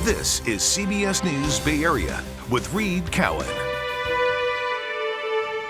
This is CBS News Bay Area with Reed Cowan.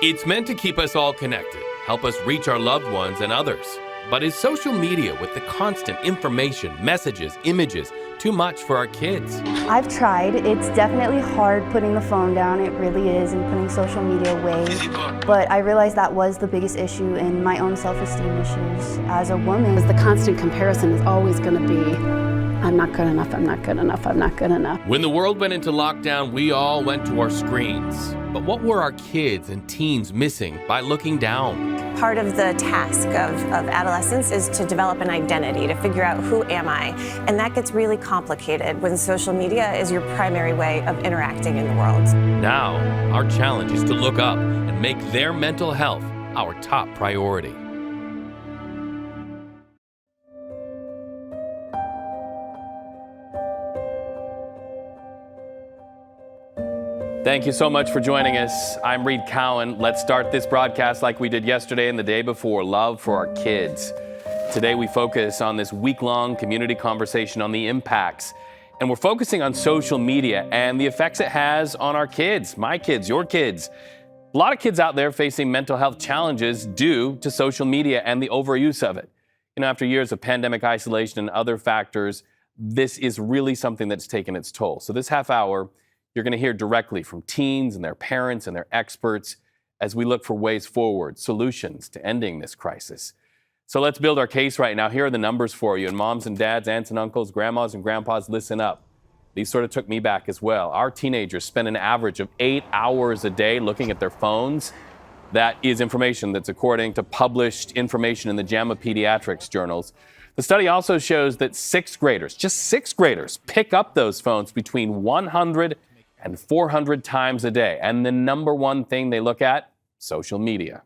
It's meant to keep us all connected, help us reach our loved ones and others. But is social media with the constant information, messages, images, too much for our kids? I've tried. It's definitely hard putting the phone down. It really is, and putting social media away. But I realized that was the biggest issue in my own self-esteem issues as a woman. The constant comparison is always going to be, I'm not good enough, I'm not good enough, I'm not good enough. When the world went into lockdown, we all went to our screens. But what were our kids and teens missing by looking down? Part of the task of adolescence is to develop an identity, to figure out who am I. And that gets really complicated when social media is your primary way of interacting in the world. Now, our challenge is to look up and make their mental health our top priority. Thank you so much for joining us. I'm Reed Cowan. Let's start this broadcast like we did yesterday and the day before, love for our kids. Today we focus on this week-long community conversation on the impacts. And we're focusing on social media and the effects it has on our kids, my kids, your kids. A lot of kids out there facing mental health challenges due to social media and the overuse of it. You know, after years of pandemic isolation and other factors, this is really something that's taken its toll. So this half hour, you're going to hear directly from teens and their parents and their experts as we look for ways forward, solutions to ending this crisis. So let's build our case right now. Here are the numbers for you. And moms and dads, aunts and uncles, grandmas and grandpas, listen up. These sort of took me back as well. Our teenagers spend an average of 8 hours a day looking at their phones. That is information that's according to published information in the JAMA Pediatrics journals. The study also shows that sixth graders, just sixth graders, pick up those phones between 100 and 400 times a day. And the number one thing they look at, social media.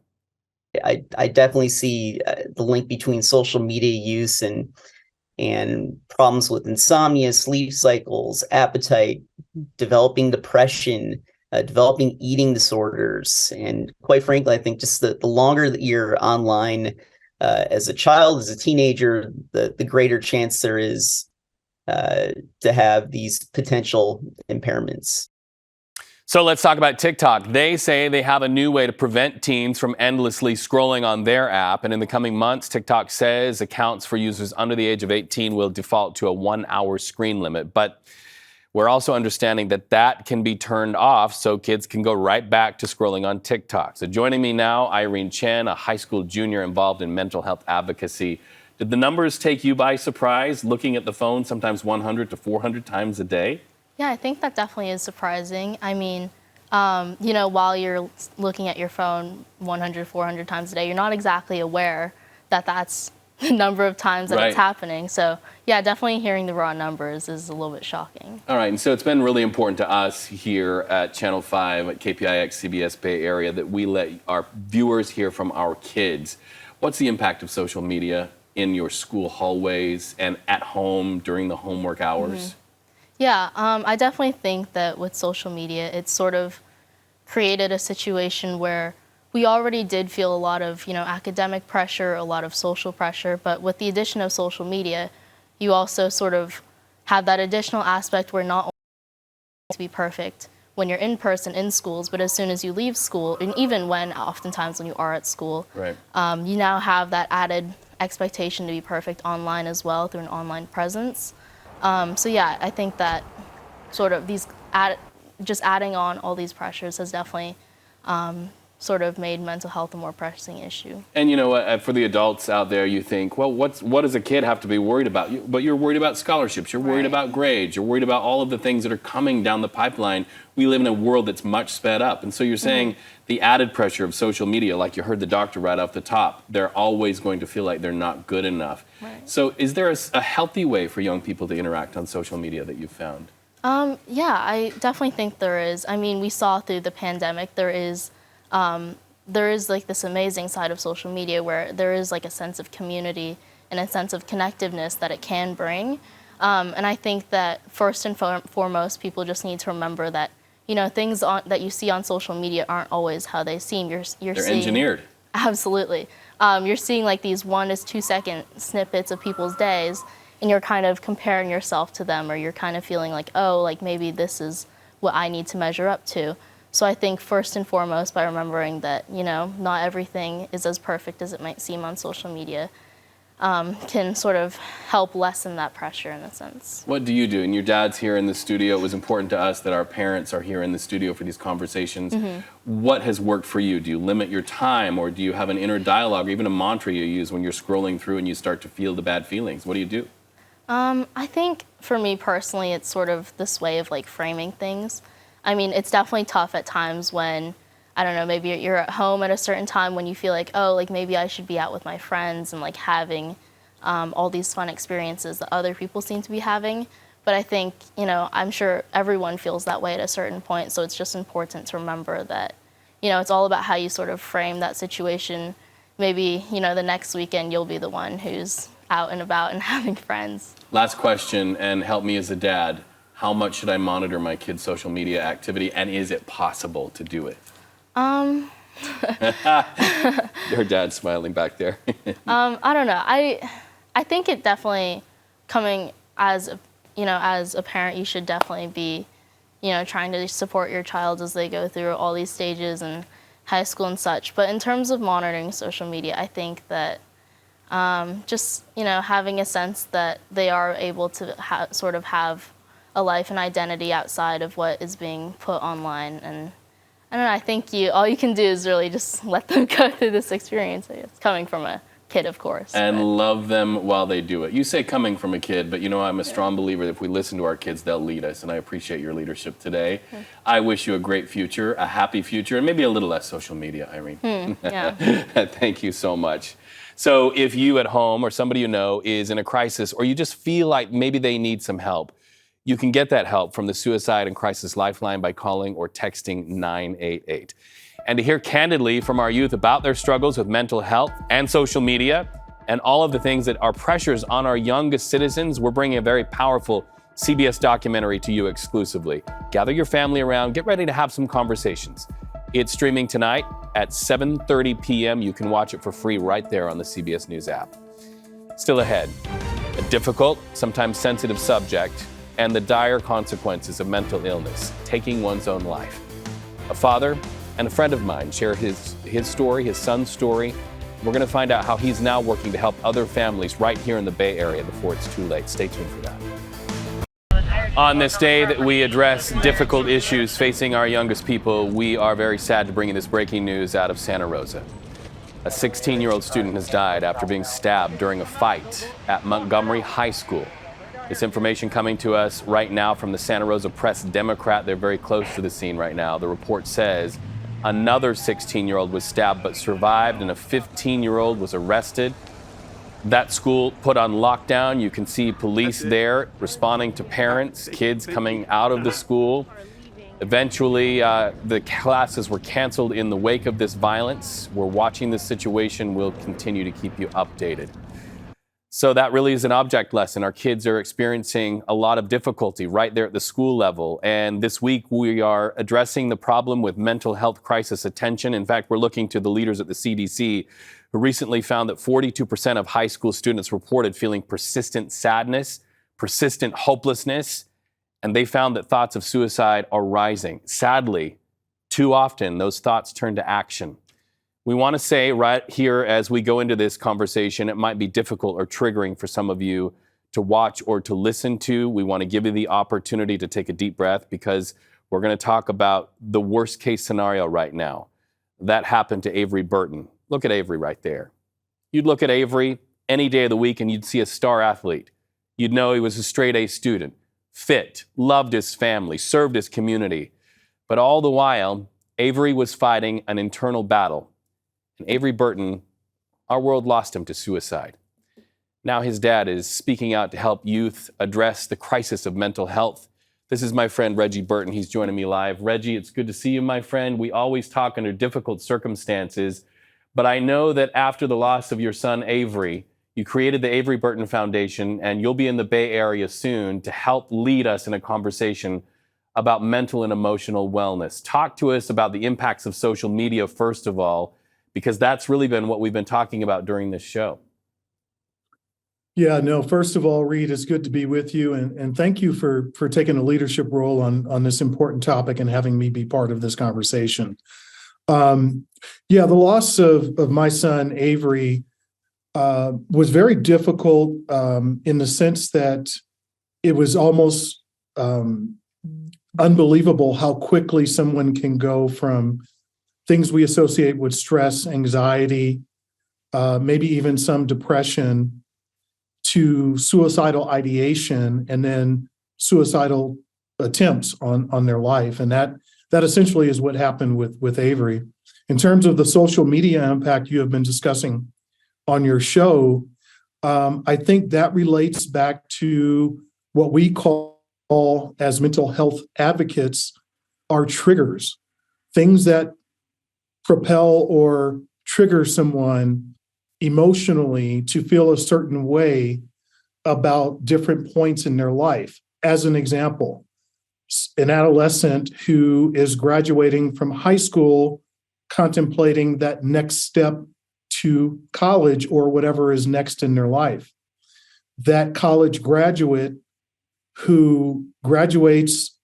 I definitely see the link between social media use and problems with insomnia, sleep cycles, appetite, developing depression, developing eating disorders. And quite frankly, I think just the longer that you're online as a child, as a teenager, the greater chance there is to have these potential impairments. So let's talk about TikTok. They say they have a new way to prevent teens from endlessly scrolling on their app. And in the coming months, TikTok says accounts for users under the age of 18 will default to a 1-hour screen limit. But we're also understanding that that can be turned off so kids can go right back to scrolling on TikTok. So joining me now, Irene Chen, a high school junior involved in mental health advocacy. Did the numbers take you by surprise, looking at the phone sometimes 100 to 400 times a day? Yeah, I think that definitely is surprising. I mean, while you're looking at your phone 100, 400 times a day, you're not exactly aware that that's the number of times that It's happening. So, yeah, definitely hearing the raw numbers is a little bit shocking. All right, and so it's been really important to us here at Channel 5 at KPIX CBS Bay Area that we let our viewers hear from our kids. What's the impact of social media in your school hallways and at home during the homework hours? Mm-hmm. Yeah, I definitely think that with social media, it's sort of created a situation where we already did feel a lot of, academic pressure, a lot of social pressure, but with the addition of social media, you also sort of have that additional aspect where not only to be perfect when you're in person in schools, but as soon as you leave school, and even oftentimes when you are at school, you now have that added expectation to be perfect online as well through an online presence. I think that sort of just adding on all these pressures has definitely sort of made mental health a more pressing issue. And you know what, for the adults out there, you think, well, what does a kid have to be worried about? But you're worried about scholarships, you're worried about grades, you're worried about all of the things that are coming down the pipeline. We live in a world that's much sped up. And so you're saying the added pressure of social media, like you heard the doctor right off the top, they're always going to feel like they're not good enough. So is there a healthy way for young people to interact on social media that you've found? Yeah, I definitely think there is. I mean, we saw through the pandemic, there is like this amazing side of social media where there is like a sense of community and a sense of connectiveness that it can bring. And I think that first and foremost, people just need to remember that, things that you see on social media aren't always how they seem. They're seeing, engineered. Absolutely. You're seeing like these 1 to 2 second snippets of people's days. and you're kind of comparing yourself to them, or you're kind of feeling like, oh, like maybe this is what I need to measure up to. So I think first and foremost, by remembering that, you know, not everything is as perfect as it might seem on social media, can sort of help lessen that pressure in a sense. What do you do? And your dad's here in the studio. It was important to us that our parents are here in the studio for these conversations. What has worked for you? Do you limit your time, or do you have an inner dialogue, or even a mantra you use when you're scrolling through and you start to feel the bad feelings? What do you do? I think for me personally, it's sort of this way of like framing things. I mean, it's definitely tough at times when, I don't know, maybe you're at home at a certain time when you feel like, oh, like maybe I should be out with my friends and like having all these fun experiences that other people seem to be having. But I think, you know, I'm sure everyone feels that way at a certain point. So it's just important to remember that, you know, it's all about how you sort of frame that situation. Maybe, you know, the next weekend you'll be the one who's out and about and having friends. Last question, and help me as a dad. How much should I monitor my kids' social media activity, and is it possible to do it? Her dad's smiling back there. I don't know. I think it definitely, coming as, you know, as a parent, you should definitely be, you know, trying to support your child as they go through all these stages in high school and such. But in terms of monitoring social media, I think that just, you know, having a sense that they are able to sort of have a life and identity outside of what is being put online. And I don't know, I think all you can do is really just let them go through this experience. It's coming from a kid, of course. And love them while they do it. You say coming from a kid, but you know, I'm a strong believer that if we listen to our kids, they'll lead us. And I appreciate your leadership today. I wish you a great future, a happy future, and maybe a little less social media, Irene. Yeah. Thank you so much. So if you at home or somebody you know is in a crisis, or you just feel like maybe they need some help, you can get that help from the Suicide and Crisis Lifeline by calling or texting 988. And to hear candidly from our youth about their struggles with mental health and social media and all of the things that are pressures on our youngest citizens, we're bringing a very powerful CBS documentary to you exclusively. Gather your family around, get ready to have some conversations. It's streaming tonight at 7:30 p.m. You can watch it for free right there on the CBS News app. Still ahead, a difficult, sometimes sensitive subject, and the dire consequences of mental illness, taking one's own life. A father and a friend of mine share his story, his son's story. We're going to find out how he's now working to help other families right here in the Bay Area before it's too late. Stay tuned for that. On this day that we address difficult issues facing our youngest people, we are very sad to bring you this breaking news out of Santa Rosa. A 16-year-old student has died after being stabbed during a fight at Montgomery High School. This information coming to us right now from the Santa Rosa Press-Democrat. They're very close to the scene right now. The report says another 16-year-old was stabbed but survived, and a 15-year-old was arrested. That school put on lockdown. You can see police there responding to parents, kids coming out of the school. Eventually, the classes were canceled in the wake of this violence. We're watching this situation. We'll continue to keep you updated. So that really is an object lesson. Our kids are experiencing a lot of difficulty right there at the school level. And this week we are addressing the problem with mental health crisis attention. In fact, we're looking to the leaders at the CDC, who recently found that 42% of high school students reported feeling persistent sadness, persistent hopelessness, and they found that thoughts of suicide are rising. Sadly, too often those thoughts turn to action. We want to say right here as we go into this conversation, it might be difficult or triggering for some of you to watch or to listen to. We want to give you the opportunity to take a deep breath because we're going to talk about the worst case scenario right now. That happened to Avery Burton. Look at Avery right there. You'd look at Avery any day of the week and you'd see a star athlete. You'd know he was a straight A student, fit, loved his family, served his community. But all the while, Avery was fighting an internal battle. And Avery Burton, our world lost him to suicide. Now his dad is speaking out to help youth address the crisis of mental health. This is my friend Reggie Burton. He's joining me live. Reggie, it's good to see you, my friend. We always talk under difficult circumstances, but I know that after the loss of your son Avery, you created the Avery Burton Foundation, and you'll be in the Bay Area soon to help lead us in a conversation about mental and emotional wellness. Talk to us about the impacts of social media, first of all, because that's really been what we've been talking about during this show. Yeah, no, first of all, Reed, it's good to be with you. And thank you for taking a leadership role on this important topic and having me be part of this conversation. Yeah, the loss of my son, Avery, was very difficult in the sense that it was almost unbelievable how quickly someone can go from things we associate with stress, anxiety, maybe even some depression, to suicidal ideation and then suicidal attempts on their life. And that essentially is what happened with Avery. In terms of the social media impact you have been discussing on your show, I think that relates back to what we call as mental health advocates are triggers, things that propel or trigger someone emotionally to feel a certain way about different points in their life. As an example, an adolescent who is graduating from high school, contemplating that next step to college or whatever is next in their life. That college graduate who graduates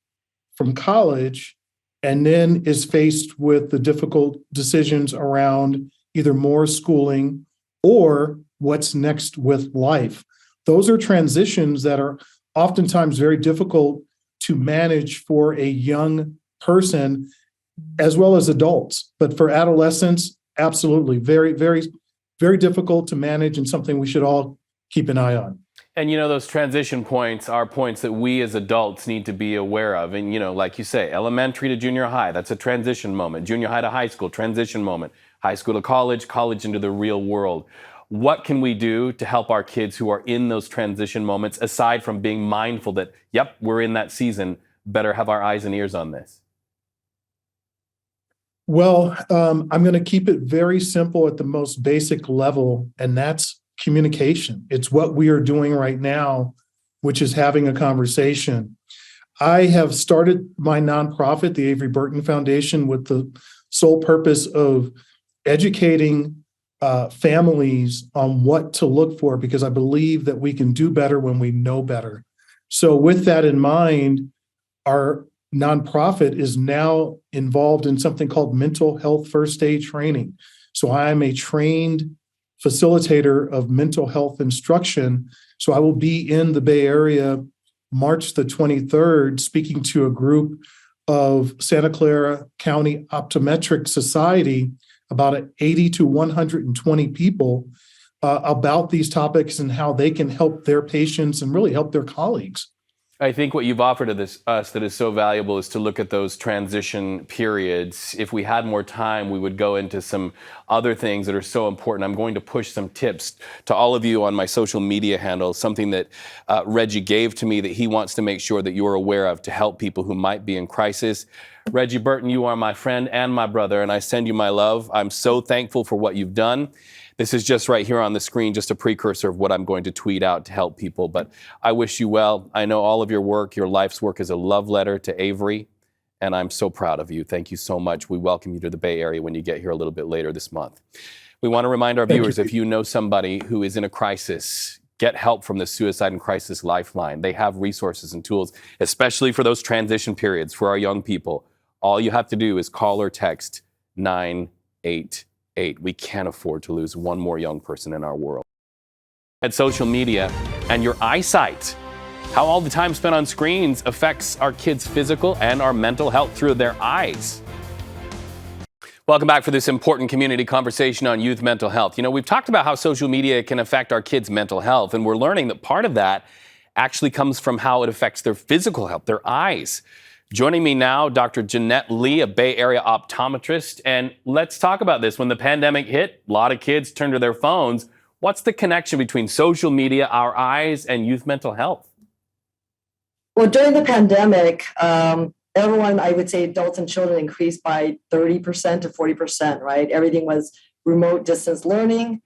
from college and then is faced with the difficult decisions around either more schooling or what's next with life. Those are transitions that are oftentimes very difficult to manage for a young person as well as adults. But for adolescents, absolutely, very, very, very difficult to manage and something we should all keep an eye on. And those transition points are points that we as adults need to be aware of. And like you say, elementary to junior high, that's a transition moment. Junior high to high school, transition moment. High school to college, college into the real world. What can we do to help our kids who are in those transition moments, aside from being mindful that, yep, we're in that season, better have our eyes and ears on this? Well, I'm going to keep it very simple at the most basic level, and that's communication. It's what we are doing right now, which is having a conversation. I have started my nonprofit, the Avery Burton Foundation, with the sole purpose of educating families on what to look for, because I believe that we can do better when we know better. So with that in mind, our nonprofit is now involved in something called mental health first aid training. So I am a trained facilitator of mental health instruction. So I will be in the Bay Area March the 23rd, speaking to a group of Santa Clara County Optometric Society, about 80 to 120 people, about these topics and how they can help their patients and really help their colleagues. I think what you've offered to us that is so valuable is to look at those transition periods. If we had more time, we would go into some other things that are so important. I'm going to push some tips to all of you on my social media handles, something that Reggie gave to me that he wants to make sure that you are aware of to help people who might be in crisis. Reggie Burton, you are my friend and my brother, and I send you my love. I'm so thankful for what you've done. This is just right here on the screen, just a precursor of what I'm going to tweet out to help people. But I wish you well. I know all of your work, your life's work is a love letter to Avery, and I'm so proud of you. Thank you so much. We welcome you to the Bay Area when you get here a little bit later this month. We want to remind our viewers, if you know somebody who is in a crisis, get help from the Suicide and Crisis Lifeline. They have resources and tools, especially for those transition periods for our young people. All you have to do is call or text 988. We can't afford to lose one more young person in our world. At social media and your eyesight, how all the time spent on screens affects our kids' physical and our mental health through their eyes. Welcome back for this important community conversation on youth mental health. We've talked about how social media can affect our kids' mental health, and we're learning that part of that actually comes from how it affects their physical health, their eyes. Joining me now, Dr. Jeanette Lee, a Bay Area optometrist. And let's talk about this. When the pandemic hit, a lot of kids turned to their phones. What's the connection between social media, our eyes, and youth mental health? Well, during the pandemic, everyone, I would say adults and children, increased by 30% to 40%, right? Everything was remote distance learning.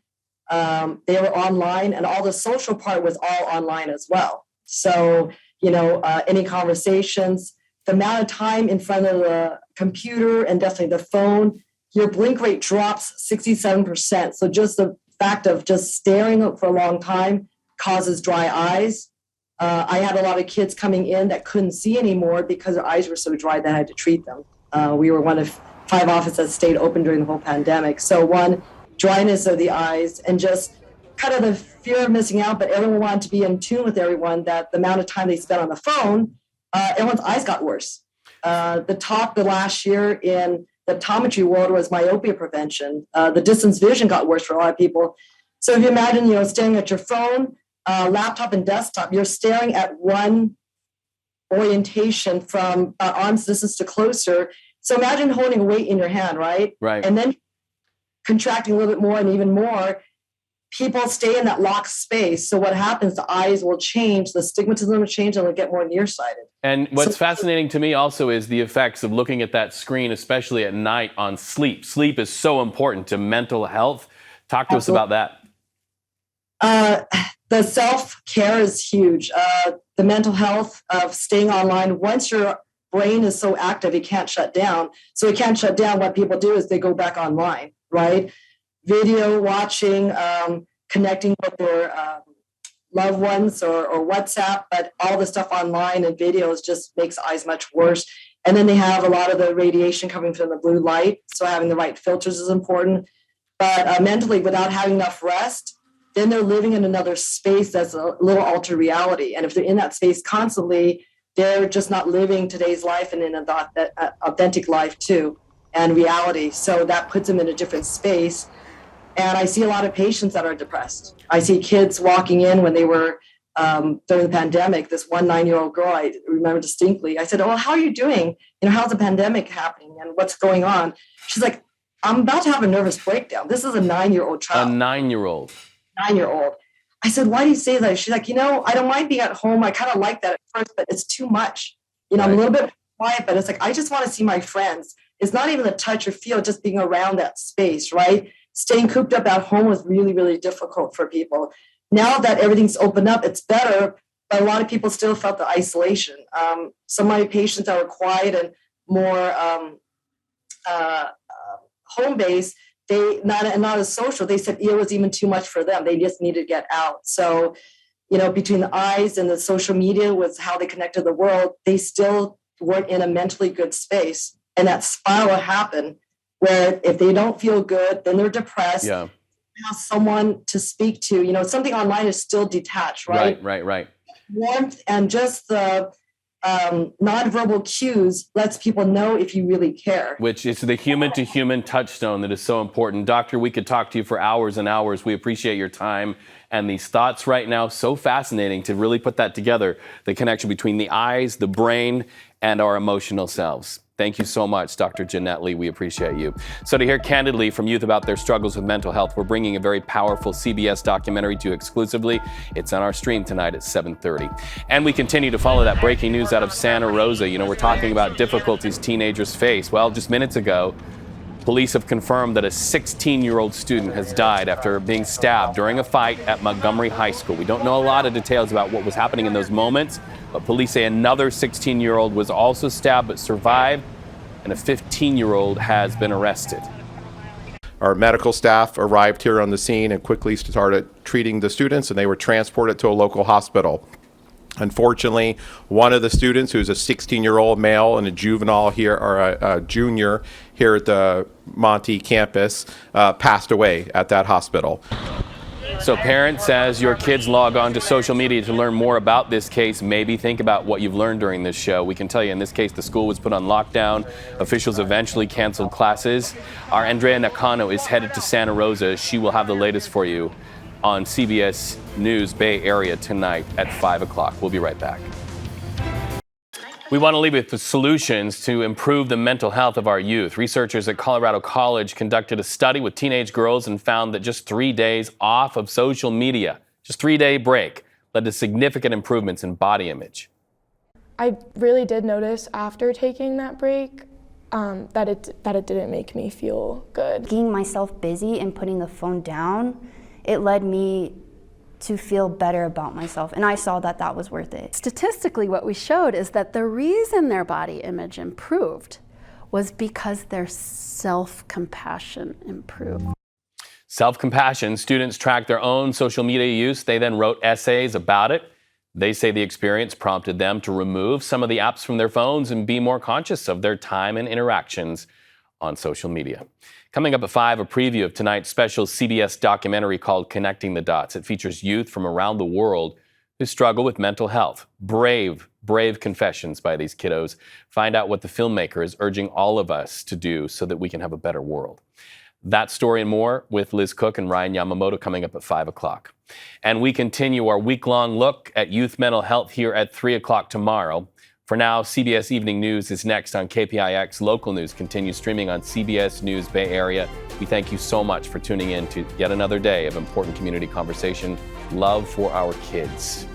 They were online, and all the social part was all online as well. So, any conversations, the amount of time in front of the computer and definitely the phone, your blink rate drops 67%. So just the fact of just staring for a long time causes dry eyes. I had a lot of kids coming in that couldn't see anymore because their eyes were so dry that I had to treat them. We were one of 5 offices that stayed open during the whole pandemic. So one, dryness of the eyes, and just kind of the fear of missing out, but everyone wanted to be in tune with everyone, that the amount of time they spent on the phone, everyone's eyes got worse. The talk the last year in the optometry world was myopia prevention. The distance vision got worse for a lot of people. So if you imagine, staring at your phone, laptop and desktop, you're staring at one orientation from arm's distance to closer. So imagine holding a weight in your hand, right? Right. And then contracting a little bit more and even more. People stay in that locked space. So what happens, the eyes will change, the stigmatism will change, and they'll get more nearsighted. And what's fascinating to me also is the effects of looking at that screen, especially at night, on sleep. Sleep is so important to mental health. Talk to us about that. The self-care is huge. The mental health of staying online, once your brain is so active, it can't shut down. So it can't shut down. What people do is they go back online, right? Video watching, connecting with their loved ones or WhatsApp, but all the stuff online and videos just makes eyes much worse. And then they have a lot of the radiation coming from the blue light. So having the right filters is important. But mentally, without having enough rest, then they're living in another space that's a little altered reality. And if they're in that space constantly, they're just not living today's life and in an authentic life too, and reality. So that puts them in a different space. And I see a lot of patients that are depressed. I see kids walking in when they were during the pandemic. This one 9-year-old girl, I remember distinctly. I said, "Oh, how are you doing? How's the pandemic happening and what's going on?" She's like, "I'm about to have a nervous breakdown." This is a 9-year-old child. A 9-year-old. 9-year-old. I said, "Why do you say that?" She's like, "I don't mind being at home. I kind of like that at first, but it's too much. Right. I'm a little bit quiet, but it's like, I just want to see my friends." It's not even the touch or feel, just being around that space, right? Staying cooped up at home was really, really difficult for people. Now that everything's opened up, it's better, but a lot of people still felt the isolation. Some of my patients that were quiet and more home-based, they not as social. They said it was even too much for them. They just needed to get out. So, between the eyes and the social media was how they connected the world, they still weren't in a mentally good space. And that spiral happened where if they don't feel good, then they're depressed. Yeah. Have someone to speak to. Something online is still detached, right? Right. Warmth and just the nonverbal cues lets people know if you really care. Which is the human-to-human touchstone that is so important. Doctor, we could talk to you for hours and hours. We appreciate your time and these thoughts right now. So fascinating to really put that together, the connection between the eyes, the brain, and our emotional selves. Thank you so much, Dr. Jeanette Lee. We appreciate you. So to hear candidly from youth about their struggles with mental health, we're bringing a very powerful CBS documentary to you exclusively. It's on our stream tonight at 7:30. And we continue to follow that breaking news out of Santa Rosa. We're talking about difficulties teenagers face. Well, just minutes ago, police have confirmed that a 16-year-old student has died after being stabbed during a fight at Montgomery High School. We don't know a lot of details about what was happening in those moments, but police say another 16-year-old was also stabbed but survived, and a 15-year-old has been arrested. Our medical staff arrived here on the scene and quickly started treating the students, and they were transported to a local hospital. Unfortunately, one of the students, who's a 16-year-old male and a juvenile here, or a junior here at the Monty campus, passed away at that hospital. So parents, as your kids log on to social media to learn more about this case, maybe think about what you've learned during this show. We can tell you in this case, the school was put on lockdown. Officials eventually canceled classes. Our Andrea Nakano is headed to Santa Rosa. She will have the latest for you on CBS News Bay Area tonight at 5 o'clock. We'll be right back. We want to leave with the solutions to improve the mental health of our youth. Researchers at Colorado College conducted a study with teenage girls and found that just 3 days off of social media, just 3-day break, led to significant improvements in body image. I really did notice after taking that break that it didn't make me feel good. Keeping myself busy and putting the phone down, it led me to feel better about myself, and I saw that that was worth it. Statistically, what we showed is that the reason their body image improved was because their self-compassion improved. Self-compassion, students tracked their own social media use. They then wrote essays about it. They say the experience prompted them to remove some of the apps from their phones and be more conscious of their time and interactions on social media. Coming up at 5, a preview of tonight's special CBS documentary called Connecting the Dots. It features youth from around the world who struggle with mental health. Brave confessions by these kiddos. Find out what the filmmaker is urging all of us to do so that we can have a better world. That story and more with Liz Cook and Ryan Yamamoto coming up at 5 o'clock. And we continue our week-long look at youth mental health here at 3 o'clock tomorrow. For now, CBS Evening News is next on KPIX. Local news continues streaming on CBS News Bay Area. We thank you so much for tuning in to yet another day of important community conversation. Love for our kids.